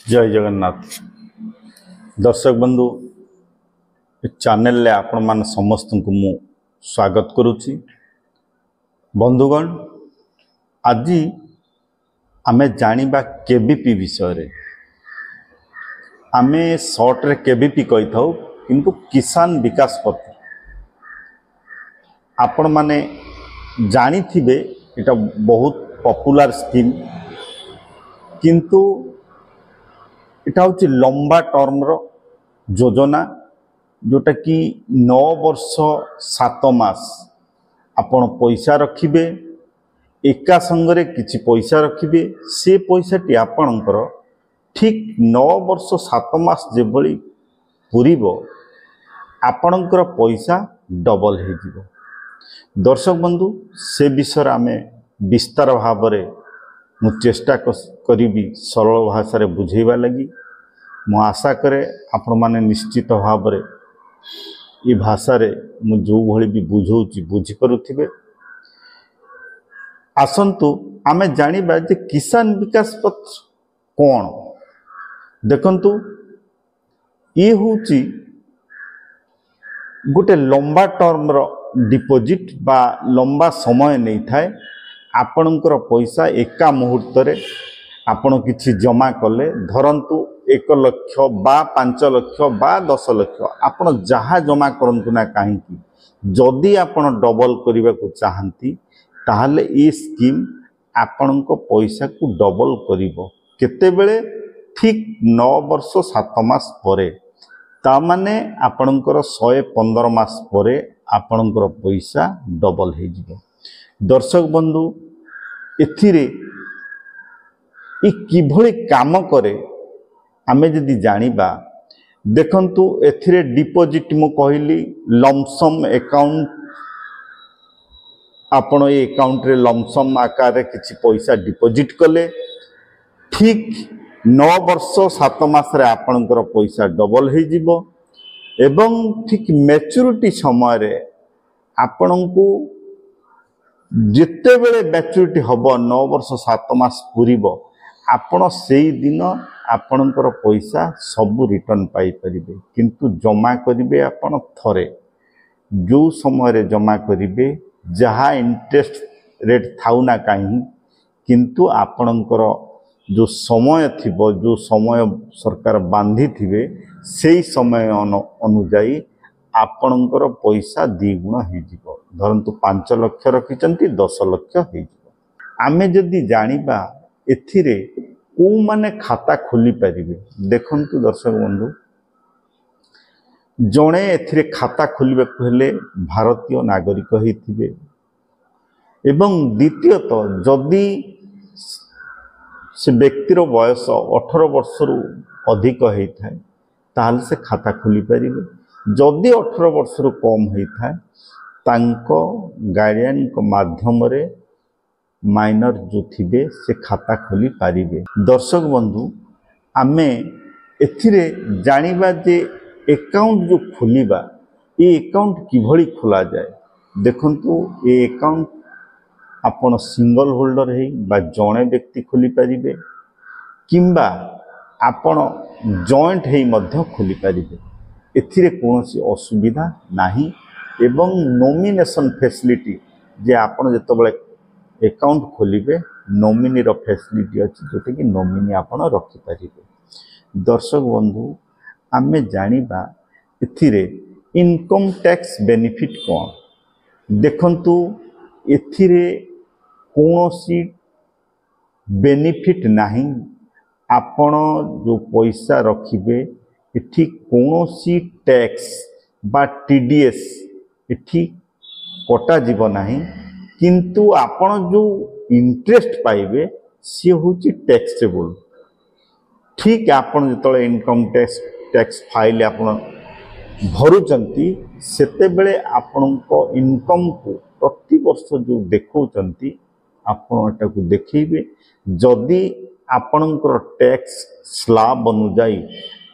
जय जगन्नाथ दर्शक बंधु चैनल ले आपण मान समस्त को मु स्वागत करुच्ची। बंधुगण आज आमे जानिबा केबीपी विषय रे। आमे शॉर्ट रे केबीपी कहि थाउ किंतु किसान विकास पत्र आपण माने जानी थिबे एटा बहुत पॉपुलर स्कीम किंतु इटा हूँ लंबा टर्म रो योजना जोटा कि 9 वर्ष 7 मास आपण पैसा रखिबे एका संगरे किछि पैसा रखिबे से पैसा टी आपणकर ठीक 9 वर्ष 7 मास जेबली पुरीबो आपणकर पैसा डबल हे जिवो। दर्शक बंधु से विषय आमे विस्तार भाव रे मु चेष्टा करी सरल भाषा रे बुझेबा लगी मु आशा करे आपण माने निश्चित भाव रे ये भाषा रे मु जो भली भी बुझौची बुझी परुथिबे। आसंतु आमे जानिबा जे किसान विकास पत्र कोन। देखंतु ये होची गोटे लंबा टर्म रो डिपोजिट बा लंबा समय नहीं थाए। आपणकर पैसा एका मुहूर्त रे आपण किछि जमा कले धरंतु 1 लाख बा 5 लाख बा 10 लाख आपण जहाँ जमा करंतु ना कहीं जदि आपण डबल करने को चाहती ताहले ये स्कीम आपण को पैसा को डबल करिवो केते बेले ठीक 9 वर्ष 7 मास परे ता माने आपणकर 115 मास परे आपणकर पैसा डबल हे जिवो। दर्शक बंधु एथिरे ई किभली काम करे आमे जदि जानिबा देखंतु एथिरे डिपोजिट मु कहली लमसम अकाउंट आपण ए अकाउंट रे लमसम आकार रे किछि पैसा डिपोजिट कले ठीक 9 वर्ष 7 मास रे आपणकर पैसा डबल हे जिवो एवं ठीक मैच्योरिटी समय रे आपणको जिते बेले मैच्योरिटी हबो 9 वर्ष 7 मास पुरीबो आपण सेई दिन आपणकर पैसा सब रिटर्न पाई परिबे किंतु जमा करिवे आपण थरे जो समय रे जमा करिवे जहाँ इंटरेस्ट रेट थाउ ना कहीं किंतु आपणकर जो समय थिबो जो समय सरकार बांधी थिबे सेई समय अनुजाई आपणकर पैसा 2 गुण हे जिवो। धरंतु 5 लाख रखिचंती 10 लाख हे जिवो। आमे जदि जानिबा एथिरे को माने खाता खोली परिबे देखंतु दर्शक बंधु जणे एथिरे खाता खोलिबे हेले भारतीय नागरिक हेथिबे एवं द्वितीयत जदि से व्यक्तिर बयस 18 वर्ष रु अधिक हेथाय ताहले से खाता खोली परिबे। जदि 18 वर्ष रु कम हेथाय तांको गार्डियन को माध्यम रे माइनर जो थिबे से खाता खोली पारिबे। दर्शक बंधु आमे एथिरे जानिबा जे अकाउंट जो खोलिबा ये अकाउंट किभली खोला जाए देखंतु ये अकाउंट आपण सिंगल होल्डर है बा जणे व्यक्ति खोली पारिबे किंबा आपण जॉइंट है मध्य खोली पारिबे एथिरे कोनोसी असुविधा नाही एवं नॉमिनेशन फैसिलिटी जे आपण जेतबेले अकाउंट खोलिबे नॉमिनी रो फैसिलिटी अछि जोटे कि नॉमिनी आपण रखि परिबे। दर्शक बंधु आमे जानिबा एथिरे इनकम टैक्स बेनिफिट कोन देखंतु एथिरे कोनोसी बेनिफिट नाही आपण जो पैसा रखिबे एठी कोनोसी टैक्स बा टीडीएस एठी कटा जीव नाही किंतु आपण जो इंटरेस्ट पाइबे सी होची टैक्सेबल। ठीक आपण जतले इनकम टैक्स फाइल आपण भरुचंती सेते बेले आपण को इनकम को प्रति वर्ष जो देखौचंती आपण एटा को देखिबे जदि आपणकर टैक्स स्लैब अनुଯାୟୀ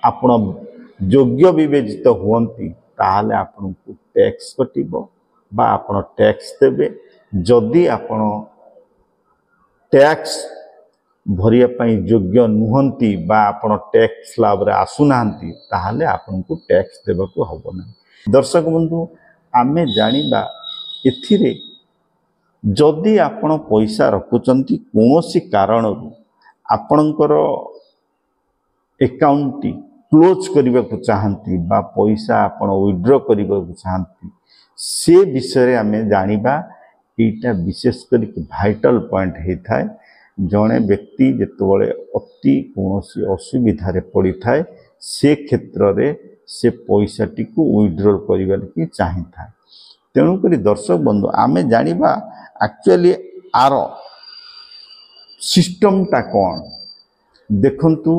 आपण योग्य विवेचित हुअंती ताहले आपण को टैक्स कटिबो बा आपण टैक्स देबे। जदि आपण टैक्स भरिया पई योग्य नुहंती बा आपण टैक्स स्लैब रे आसुनांती ताहले आपनको टैक्स देबाको हबो ना। दर्शक बंधु आमे जानिबा एथिरे जदि आपण पैसा रखुचंती कोनोसी कारण आपणकर अकाउंट क्लोज करने को चाहती बा पैसा आपण विड्रॉ करने को चाहती से विषय आम जानिबा एटा विशेषकर भाइटल पॉइंट होता है। जड़े व्यक्ति जितेबाला अति कौन असुविधा पड़ी थाए से क्षेत्र में से पैसाटी को विड्रॉ करने चाही था। तेणुक दर्शक बंधु आम जानिबा एक्चुअली आर सिस्टमटा कौन देखंतु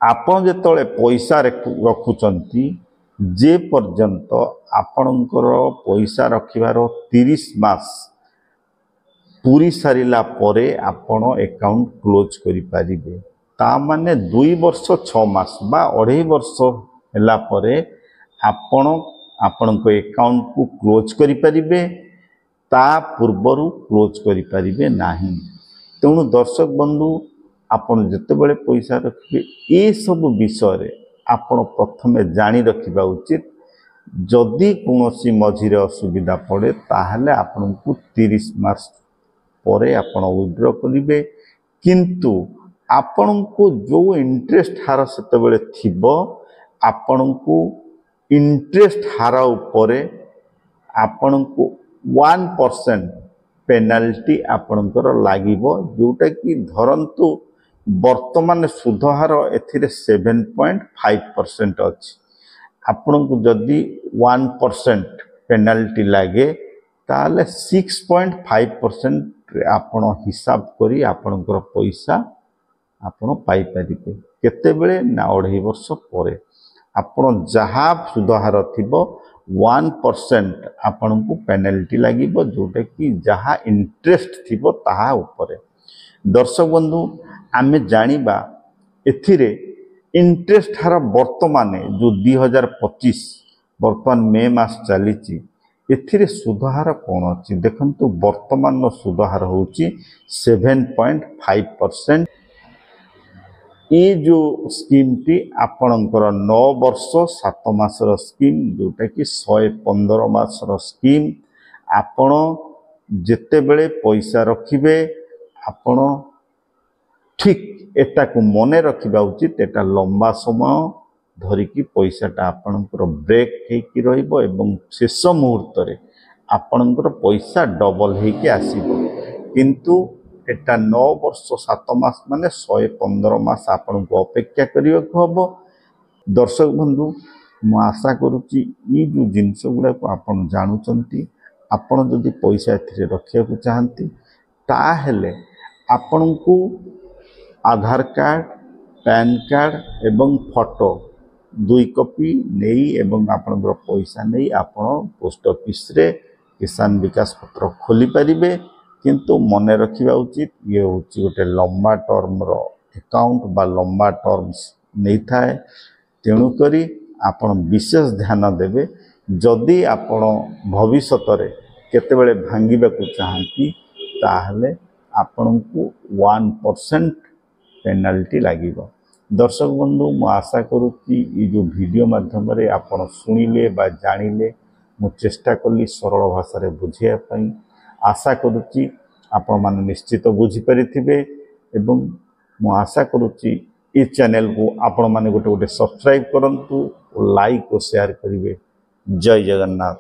आपण जेतले पैसा रखुचंती जे पर्यंत आपणकर पैसा रखिबार 30 मास पूरी सारिला परे आपण अकाउंट क्लोज करि पारिबे। ता माने 2 वर्ष 6 मास बा 2.5 वर्ष होला परे आपण आपणको अकाउंट को क्लोज करि पारिबे। ता पूर्वरु क्लोज करि पारिबे नाही। तेणु दर्शक बंधु आपण जितेबाला पैसा रखिए ये सब विषय आपण प्रथमे जानी रखिबा उचित। जदि कौनसी मझिरे असुविधा पड़े ताहले आपण को 30 मास परे आपण विड्रॉ करिवे। किंतु आपण को जो इंटरेस्ट हार सेतेबेले थिबो आपण को इंटरेस्ट हार उपरे आपण को 1% पेनाल्टी आपणकर लागिबो जोटा कि धरंतु वर्तमान सुधहार एथिरे 7.5% अच्छी। आपण को जदि 1% पेनाल्टी लगे ताले 6.5% आपण हिसाब करी आपणकर पैसा आपण पाई परिबे। केतेबेले ना 2.5 वर्ष परे आपण जहाँ सुधहार थिबो 1% आपण को पेनाल्टी लागिबो जोटा कि जहाँ इंटरेस्ट थिबो ताहा उपरे। दर्शक बंधु आमे जानिबा एथिरे इंटरेस्ट हार वर्तमान जो 2025 वर्तमान मे मास चली एथिरे सुधहार कौन अच्छी देखंतु वर्तमान सुधहार होची 7.5%। ये जो स्कीम टी आपणकर 9 वर्ष 7 मासर स्कीम जोटा कि 115 मासर स्कीम। आपण जेतेबेले पैसा रखिबे आपण ठीक एटा को मने रखिबा उचित। एटा लंबा समय धरिकी पैसाटा आपणकर ब्रेक हेकी रहिबो एवं शेष मुहूर्त रे आपणकर पैसा डबल हेकी आसीबो। किंतु एटा 9 वर्ष 7 मास माने 115 मास आपण को अपेक्षा करियो हबो। दर्शक बंधु मु आशा करूची ई जो जिंस गुडा को आपण जानुचंती आपण जदि पैसा एथिरे रखिया को चाहंती ताहेले आपण को आधार कार्ड पैन कार्ड एवं फोटो 2 कॉपी नहीं एवं आपणकर पैसा नहीं आपण पोस्ट ऑफिस रे किसान विकास पत्र खोली पारिबे। किंतु मने रखिबा उचित ये होची गोटे लंबा टर्म रो अकाउंट बा लंबा टर्म्स नहीं थाए। तेणु करी आपण विशेष ध्यान देबे। जदि आपण भविष्यत रे केतेबेले भांगिबा को चाहंती ताहले आपण को 1% पेनाल्टी लागिबो। दर्शक बंधु मु आशा करूची ये जो वीडियो माध्यम रे आपण सुनिले बा जानिले मु चेष्टा कली सरल भाषा रे बुझिया पई। आशा करूची आपण माने निश्चित बुझी परिथिबे एवं मु आशा करूची ए चैनल को आपण माने गोटे गोटे सब्सक्राइब करंतु, लाइक और शेयर करिवे। जय जगन्नाथ।